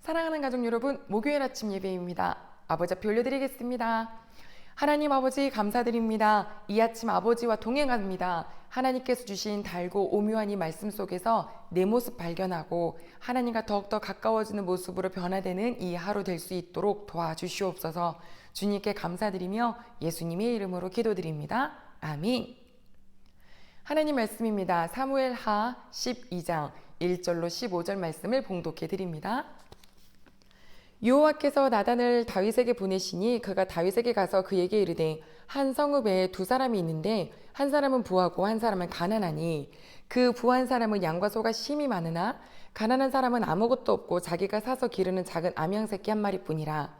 사랑하는 가족 여러분, 목요일 아침 예배입니다. 아버지 앞에 올려드리겠습니다. 하나님 아버지 감사드립니다. 이 아침 아버지와 동행합니다. 하나님께서 주신 달고 오묘한 이 말씀 속에서 내 모습 발견하고 하나님과 더욱더 가까워지는 모습으로 변화되는 이 하루 될 수 있도록 도와주시옵소서. 주님께 감사드리며 예수님의 이름으로 기도드립니다. 아멘. 하나님 말씀입니다. 사무엘하 12장 1절로 15절 말씀을 봉독해 드립니다. 여호와께서 나단을 다윗에게 보내시니 그가 다윗에게 가서 그에게 이르되 한 성읍에 두 사람이 있는데 한 사람은 부하고 한 사람은 가난하니 그 부한 사람은 양과 소가 심히 많으나 가난한 사람은 아무것도 없고 자기가 사서 기르는 작은 암양 새끼 한 마리뿐이라.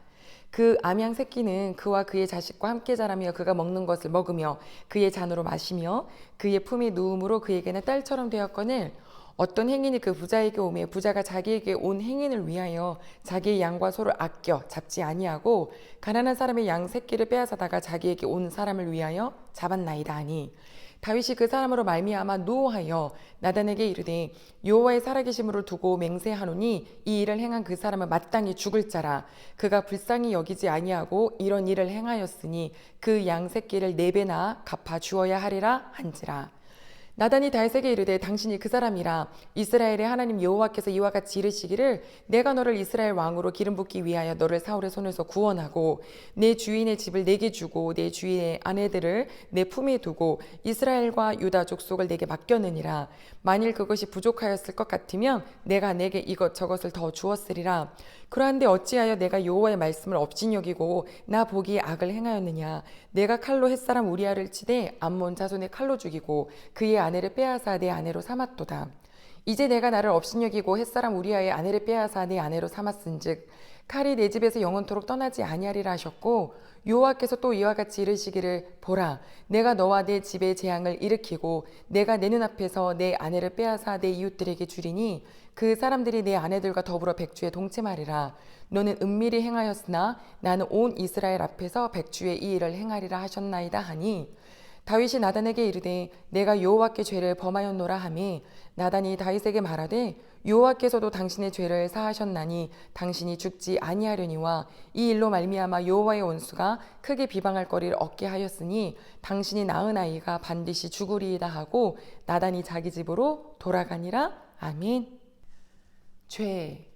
그 암양 새끼는 그와 그의 자식과 함께 자라며 그가 먹는 것을 먹으며 그의 잔으로 마시며 그의 품에 누움으로 그에게는 딸처럼 되었거늘 어떤 행인이 그 부자에게 오매 부자가 자기에게 온 행인을 위하여 자기의 양과 소를 아껴 잡지 아니하고 가난한 사람의 양 새끼를 빼앗아다가 자기에게 온 사람을 위하여 잡았나이다 하니 다윗이 그 사람으로 말미암아 노하여 나단에게 이르되 여호와의 살아계심으로 두고 맹세하노니 이 일을 행한 그 사람은 마땅히 죽을 자라. 그가 불쌍히 여기지 아니하고 이런 일을 행하였으니 그 양 새끼를 4배나 갚아 주어야 하리라 한지라. 나단이 다윗에게 이르되 당신이 그 사람이라. 이스라엘의 하나님 여호와께서 이와 같이 이르시기를 내가 너를 이스라엘 왕으로 기름 붓기 위하여 너를 사울의 손에서 구원하고 내 주인의 집을 내게 주고 내 주인의 아내들을 내 품에 두고 이스라엘과 유다 족속을 내게 맡겼느니라. 만일 그것이 부족하였을 것 같으면 내가 내게 이것저것을 더 주었으리라. 그러한데 어찌하여 내가 여호와의 말씀을 업신여기고 나 보기에 악을 행하였느냐. 내가 칼로 햇사람 우리아를 치되 암몬 자손의 칼로 죽이고 그의 아내를 빼앗아 내 아내로 삼았도다. 이제 내가 나를 업신여기고 햇사람 우리아의 아내를 빼앗아 내 아내로 삼았은즉 칼이 내 집에서 영원토록 떠나지 아니하리라 하셨고 여호와께서 또 이와 같이 이르시기를 보라 내가 너와 내 집에 재앙을 일으키고 내가 내 눈앞에서 내 아내를 빼앗아 내 이웃들에게 주리니 그 사람들이 내 아내들과 더불어 백주에 동침하리라. 너는 은밀히 행하였으나 나는 온 이스라엘 앞에서 백주에 이 일을 행하리라 하셨나이다 하니 다윗이 나단에게 이르되 내가 여호와께 죄를 범하였노라 하매 나단이 다윗에게 말하되 여호와께서도 당신의 죄를 사하셨나니 당신이 죽지 아니하려니와 이 일로 말미암아 여호와의 원수가 크게 비방할 거리를 얻게 하였으니 당신이 낳은 아이가 반드시 죽으리이다 하고 나단이 자기 집으로 돌아가니라. 아멘. 죄.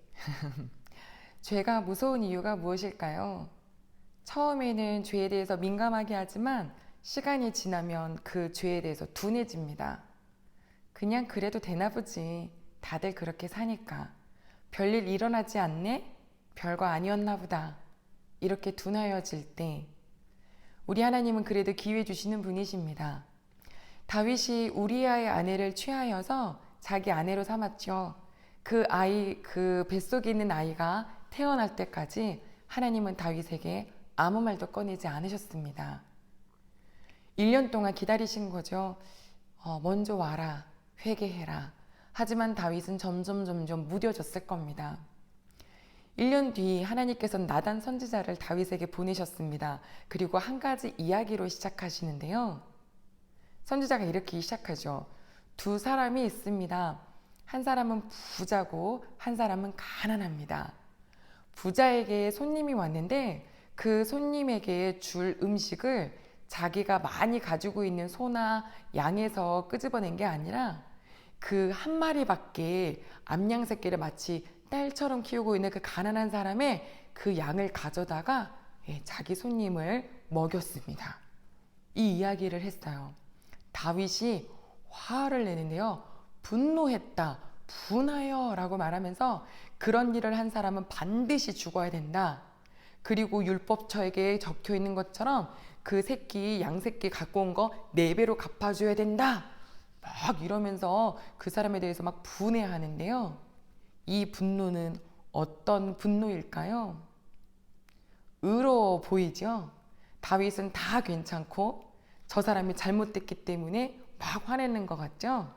죄가 무서운 이유가 무엇일까요? 처음에는 죄에 대해서 민감하게 하지만 시간이 지나면 그 죄에 대해서 둔해집니다. 그냥 그래도 되나 보지. 다들 그렇게 사니까. 별일 일어나지 않네? 별거 아니었나 보다. 이렇게 둔하여질 때 우리 하나님은 그래도 기회 주시는 분이십니다. 다윗이 우리아의 아내를 취하여서 자기 아내로 삼았죠. 그 뱃속에 있는 아이가 태어날 때까지 하나님은 다윗에게 아무 말도 꺼내지 않으셨습니다. 1년 동안 기다리신 거죠. 먼저 와라, 회개해라. 하지만 다윗은 점점 무뎌졌을 겁니다. 1년 뒤 하나님께서는 나단 선지자를 다윗에게 보내셨습니다. 그리고 한 가지 이야기로 시작하시는데요. 선지자가 이렇게 시작하죠. 두 사람이 있습니다. 한 사람은 부자고 한 사람은 가난합니다. 부자에게 손님이 왔는데 그 손님에게 줄 음식을 자기가 많이 가지고 있는 소나 양에서 끄집어낸 게 아니라 그 한 마리밖에 암양 새끼를 마치 딸처럼 키우고 있는 그 가난한 사람의 그 양을 가져다가 자기 손님을 먹였습니다. 이 이야기를 했어요. 다윗이 화를 내는데요. 분노했다, 분하여 라고 말하면서 그런 일을 한 사람은 반드시 죽어야 된다. 그리고 율법처에게 적혀 있는 것처럼 그 새끼, 양새끼 갖고 온 거 4배로 갚아줘야 된다. 막 이러면서 그 사람에 대해서 막 분해하는데요. 이 분노는 어떤 분노일까요? 의로워 보이죠? 다윗은 다 괜찮고 저 사람이 잘못됐기 때문에 막 화내는 것 같죠?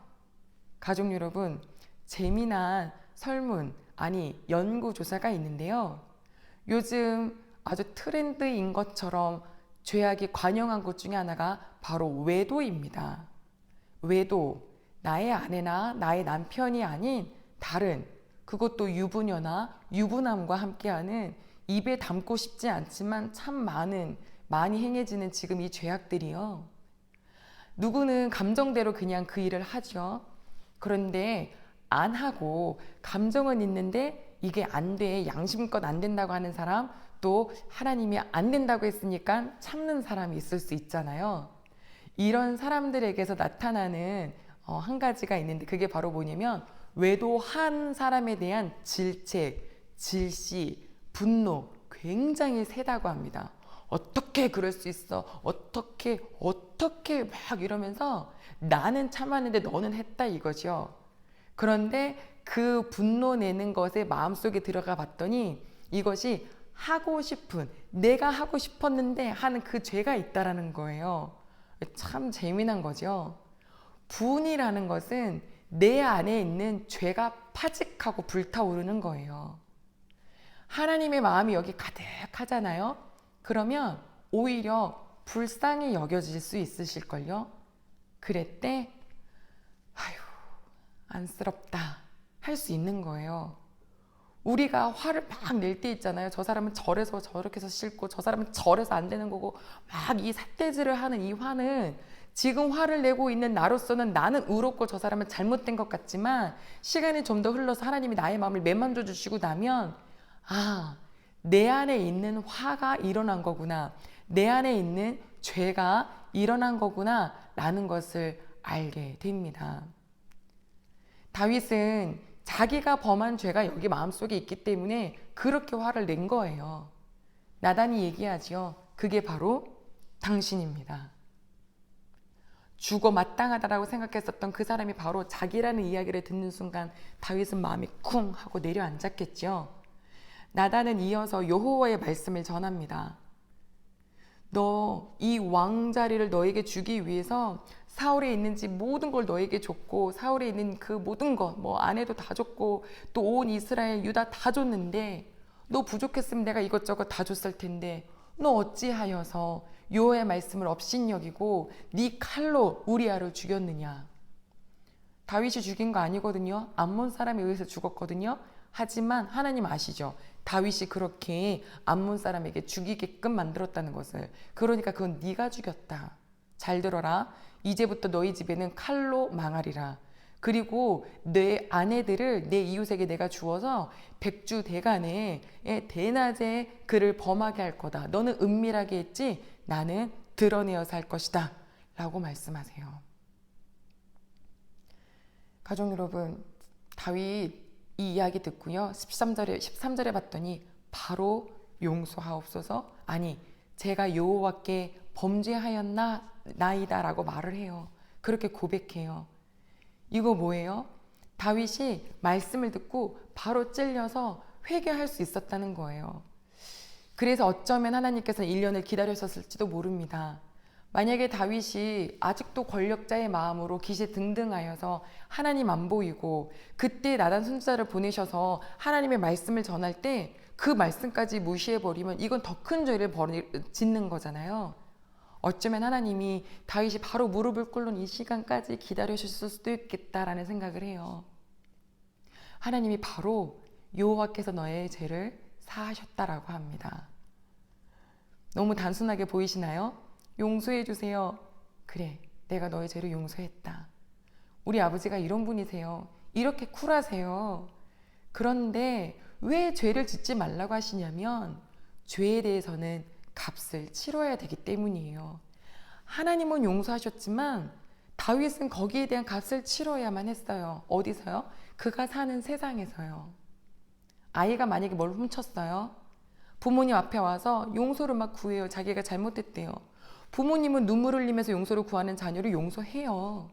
가족 여러분, 재미난 설문, 연구조사가 있는데요. 요즘 아주 트렌드인 것처럼 죄악이 관영한 것 중에 하나가 바로 외도입니다. 외도, 나의 아내나 나의 남편이 아닌 다른 그것도 유부녀나 유부남과 함께하는 입에 담고 싶지 않지만 참 많이 행해지는 지금 이 죄악들이요. 누구는 감정대로 그냥 그 일을 하죠. 그런데 안 하고 감정은 있는데 이게 안 돼, 양심껏 안 된다고 하는 사람, 또 하나님이 안 된다고 했으니까 참는 사람이 있을 수 있잖아요. 이런 사람들에게서 나타나는 한 가지가 있는데 그게 바로 뭐냐면 외도한 사람에 대한 질책, 질시, 분노 굉장히 세다고 합니다. 어떻게 그럴 수 있어? 어떻게 막 이러면서 나는 참았는데 너는 했다 이거죠. 그런데 그 분노 내는 것에 마음속에 들어가 봤더니 이것이 하고 싶은, 내가 하고 싶었는데 하는 그 죄가 있다라는 거예요. 참 재미난 거죠. 분이라는 것은 내 안에 있는 죄가 파직하고 불타오르는 거예요. 하나님의 마음이 여기 가득하잖아요. 그러면 오히려 불쌍히 여겨질 수 있으실걸요. 그랬대 아휴 안쓰럽다 할 수 있는 거예요. 우리가 화를 막 낼 때 있잖아요. 저 사람은 저래서 저렇게 해서 싫고 저 사람은 저래서 안 되는 거고 막 이 삿대질을 하는 이 화는 지금 화를 내고 있는 나로서는 나는 의롭고 저 사람은 잘못된 것 같지만 시간이 좀 더 흘러서 하나님이 나의 마음을 매만져 주시고 나면 아, 내 안에 있는 화가 일어난 거구나. 내 안에 있는 죄가 일어난 거구나 라는 것을 알게 됩니다. 다윗은 자기가 범한 죄가 여기 마음속에 있기 때문에 그렇게 화를 낸 거예요. 나단이 얘기하지요. 그게 바로 당신입니다. 죽어 마땅하다라고 생각했었던 그 사람이 바로 자기라는 이야기를 듣는 순간 다윗은 마음이 쿵 하고 내려앉았겠죠. 나단은 이어서 여호와의 말씀을 전합니다. 너 이 왕자리를 너에게 주기 위해서 사울에 있는 집 모든 걸 너에게 줬고 사울에 있는 그 모든 것 뭐 아내도 다 줬고 또 온 이스라엘 유다 다 줬는데 너 부족했으면 내가 이것저것 다 줬을 텐데 너 어찌하여서 여호와의 말씀을 업신여기고 네 칼로 우리아를 죽였느냐. 다윗이 죽인 거 아니거든요. 암몬 사람에 의해서 죽었거든요. 하지만 하나님 아시죠? 다윗이 그렇게 암몬 사람에게 죽이게끔 만들었다는 것을. 그러니까 그건 네가 죽였다. 잘 들어라. 이제부터 너희 집에는 칼로 망하리라. 그리고 내 아내들을 내 이웃에게 내가 주어서 백주대간에 대낮에 그를 범하게 할 거다. 너는 은밀하게 했지 나는 드러내어서 할 것이다. 라고 말씀하세요. 가족 여러분, 다윗 이 이야기 듣고요. 13절에 봤더니 바로 용서하옵소서. 아니, 제가 여호와께 범죄하였나이다 라고 말을 해요. 그렇게 고백해요. 이거 뭐예요? 다윗이 말씀을 듣고 바로 찔려서 회개할 수 있었다는 거예요. 그래서 어쩌면 하나님께서는 1년을 기다렸었을지도 모릅니다. 만약에 다윗이 아직도 권력자의 마음으로 기세등등하여서 하나님 안 보이고 그때 나단 선지자를 보내셔서 하나님의 말씀을 전할 때 그 말씀까지 무시해버리면 이건 더 큰 죄를 짓는 거잖아요. 어쩌면 하나님이 다윗이 바로 무릎을 꿇는 이 시간까지 기다려주실 수도 있겠다라는 생각을 해요. 하나님이 바로 여호와께서 너의 죄를 사하셨다라고 합니다. 너무 단순하게 보이시나요? 용서해 주세요. 그래, 내가 너의 죄를 용서했다. 우리 아버지가 이런 분이세요. 이렇게 쿨하세요. 그런데 왜 죄를 짓지 말라고 하시냐면 죄에 대해서는 값을 치러야 되기 때문이에요. 하나님은 용서하셨지만 다윗은 거기에 대한 값을 치러야만 했어요. 어디서요? 그가 사는 세상에서요. 아이가 만약에 뭘 훔쳤어요? 부모님 앞에 와서 용서를 막 구해요. 자기가 잘못했대요. 부모님은 눈물 흘리면서 용서를 구하는 자녀를 용서해요.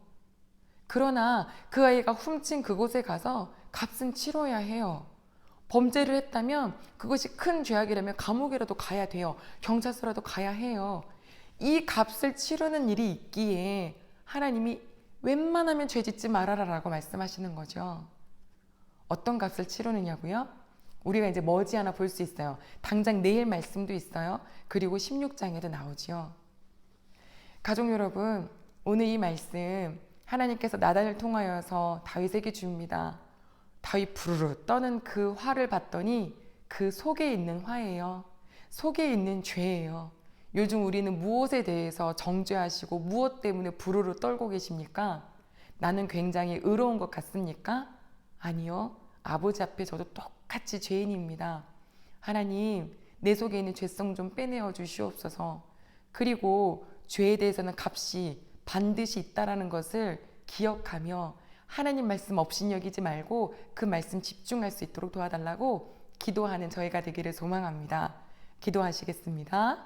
그러나 그 아이가 훔친 그곳에 가서 값은 치러야 해요. 범죄를 했다면 그것이 큰 죄악이라면 감옥이라도 가야 돼요. 경찰서라도 가야 해요. 이 값을 치르는 일이 있기에 하나님이 웬만하면 죄 짓지 말아라 라고 말씀하시는 거죠. 어떤 값을 치르느냐고요? 우리가 이제 머지않아 볼 수 있어요. 당장 내일 말씀도 있어요. 그리고 16장에도 나오죠. 가족 여러분, 오늘 이 말씀 하나님께서 나단을 통하여서 다윗에게 줍니다. 다윗 부르르 떠는 그 화를 봤더니 그 속에 있는 화예요. 속에 있는 죄예요. 요즘 우리는 무엇에 대해서 정죄하시고 무엇 때문에 부르르 떨고 계십니까? 나는 굉장히 의로운 것 같습니까? 아니요. 아버지 앞에 저도 똑같이 죄인입니다. 하나님, 내 속에 있는 죄성 좀 빼내어 주시옵소서. 그리고 죄에 대해서는 값이 반드시 있다라는 것을 기억하며 하나님 말씀 업신여기지 말고 그 말씀 집중할 수 있도록 도와달라고 기도하는 저희가 되기를 소망합니다. 기도하시겠습니다.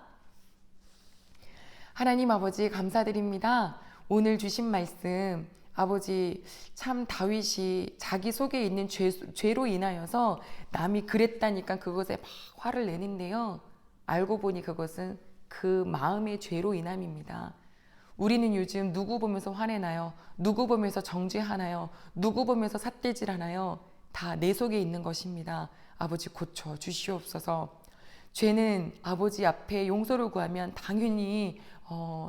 하나님 아버지 감사드립니다. 오늘 주신 말씀 아버지 참 다윗이 자기 속에 있는 죄로 인하여서 남이 그랬다니까 그것에 막 화를 내는데요. 알고 보니 그것은 그 마음의 죄로 인함입니다. 우리는 요즘 누구 보면서 화내나요? 누구 보면서 정죄하나요? 누구 보면서 삿대질하나요? 다 내 속에 있는 것입니다. 아버지 고쳐 주시옵소서. 죄는 아버지 앞에 용서를 구하면 당연히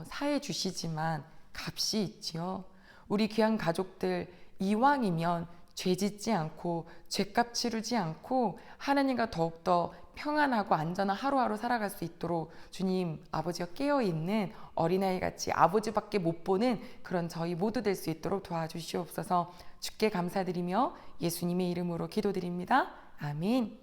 사해 주시지만 값이 있지요. 우리 귀한 가족들 이왕이면 죄 짓지 않고 죄값 치르지 않고 하나님과 더욱더 평안하고 안전한 하루하루 살아갈 수 있도록 주님 아버지가 깨어있는 어린아이같이 아버지밖에 못 보는 그런 저희 모두 될 수 있도록 도와주시옵소서. 주께 감사드리며 예수님의 이름으로 기도드립니다. 아멘.